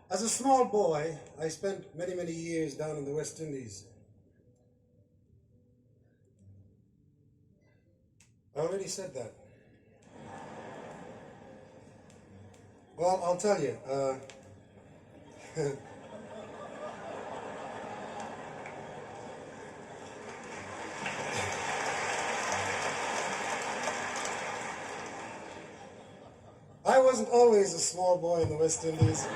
As a small boy, I spent many, many years down in the West Indies. I already said that. Well, I'll tell you. I wasn't always a small boy in the West Indies.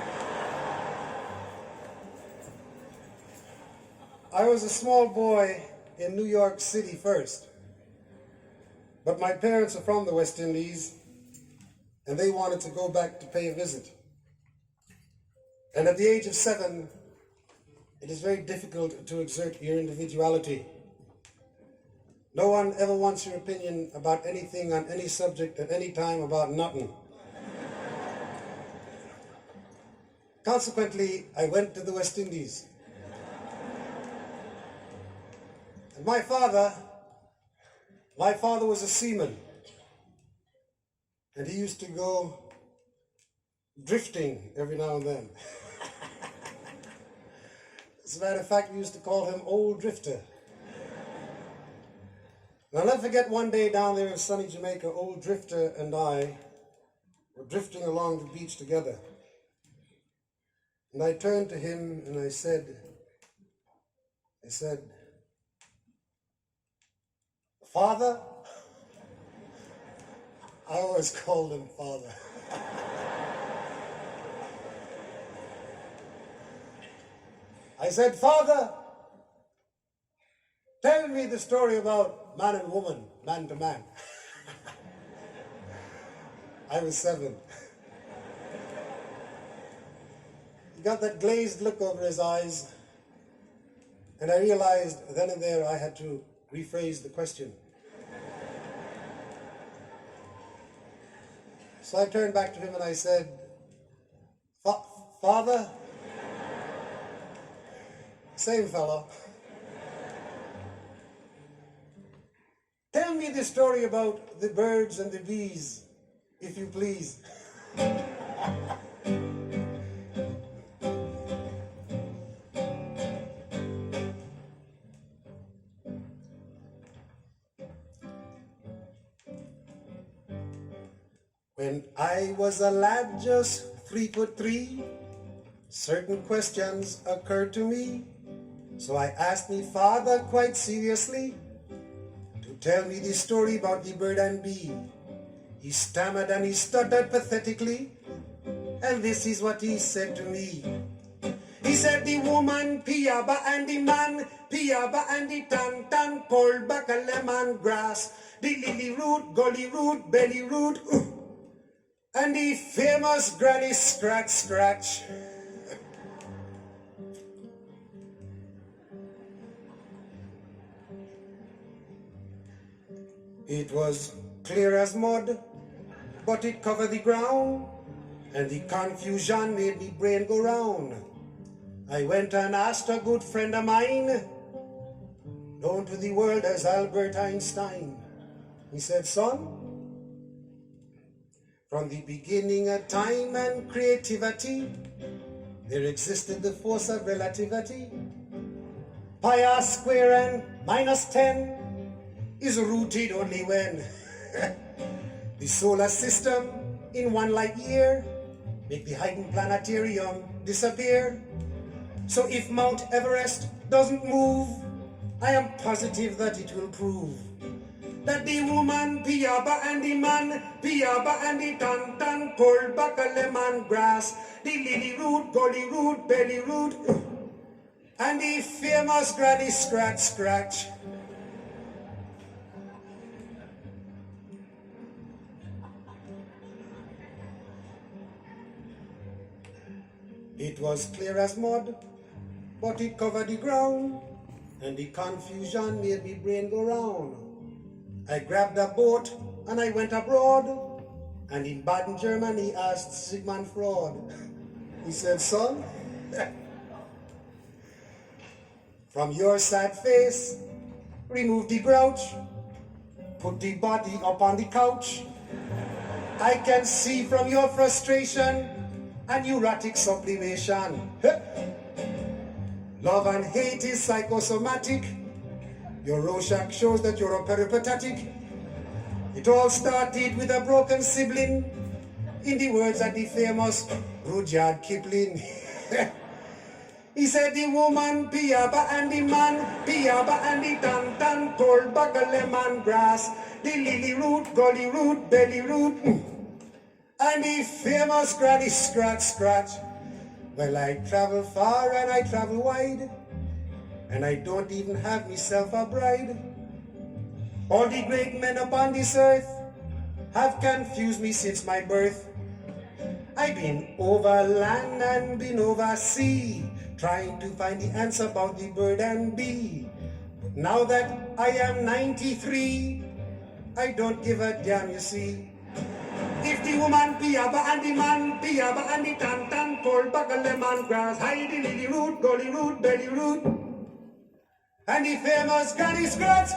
I was a small boy in New York City first. But my parents are from the West Indies, and they wanted to go back to pay a visit. And at the age of 7, it is very difficult to exert your individuality. No one ever wants your opinion about anything on any subject at any time about nothing. Consequently, I went to the West Indies. And my father was a seaman, and he used to go drifting every now and then. As a matter of fact, we used to call him Old Drifter. And I'll never forget one day down there in sunny Jamaica, Old Drifter and I were drifting along the beach together. And I turned to him and I said, "Father?" I always called him Father. I said, "Father, tell me the story about man and woman, man to man." I was 7. He got that glazed look over his eyes, and I realized then and there I had to rephrase the question. So I turned back to him and I said, "Father?" Same fellow. "Tell me the story about the birds and the bees, if you please." When I was a lad just 3'3", certain questions occurred to me. So I asked me father quite seriously to tell me the story about the bird and bee. He stammered and he stuttered pathetically, and this is what he said to me. He said, "The woman piaba and the man piaba and the tan pulled back a lemon grass, the lily root, gully root, belly root, and the famous granny scratch. It was clear as mud, but it covered the ground, and the confusion made me brain go round. I went and asked a good friend of mine, known to the world as Albert Einstein. He said, "Son, from the beginning of time and creativity, there existed the force of relativity. Pi r square and -10 is rooted only when the solar system in 1 light year make the Haydn planetarium disappear. So if Mount Everest doesn't move, I am positive that it will prove that the woman piaba and the man piaba and the tan pulled back a lemon grass, the lily root, gully root, belly root, and the famous granny scratch. It was clear as mud, but it covered the ground, and the confusion made me brain go round. I grabbed a boat and I went abroad, and in Baden, Germany, asked Sigmund Freud. He said, "Son, from your sad face, remove the grouch, put the body up on the couch. I can see from your frustration and neurotic sublimation. Love and hate is psychosomatic. Your Rorschach shows that you're a peripatetic. It all started with a broken sibling, in the words of the famous Rudyard Kipling. He said the woman piaba and the man piaba and the tan cold bagel lemon grass, the lily root, gully root, belly root, and the famous granny scratch. Well, I travel far and I travel wide, and I don't even have myself a bride. All the great men upon this earth have confused me since my birth. I've been over land and been over sea, trying to find the answer about the bird and bee. But now that I am 93, I don't give a damn, you see. If the woman piaba and the man piaba and the tan cold bagel lemon grass, hide the lily root, gully root, belly root, and the famous granny scratch.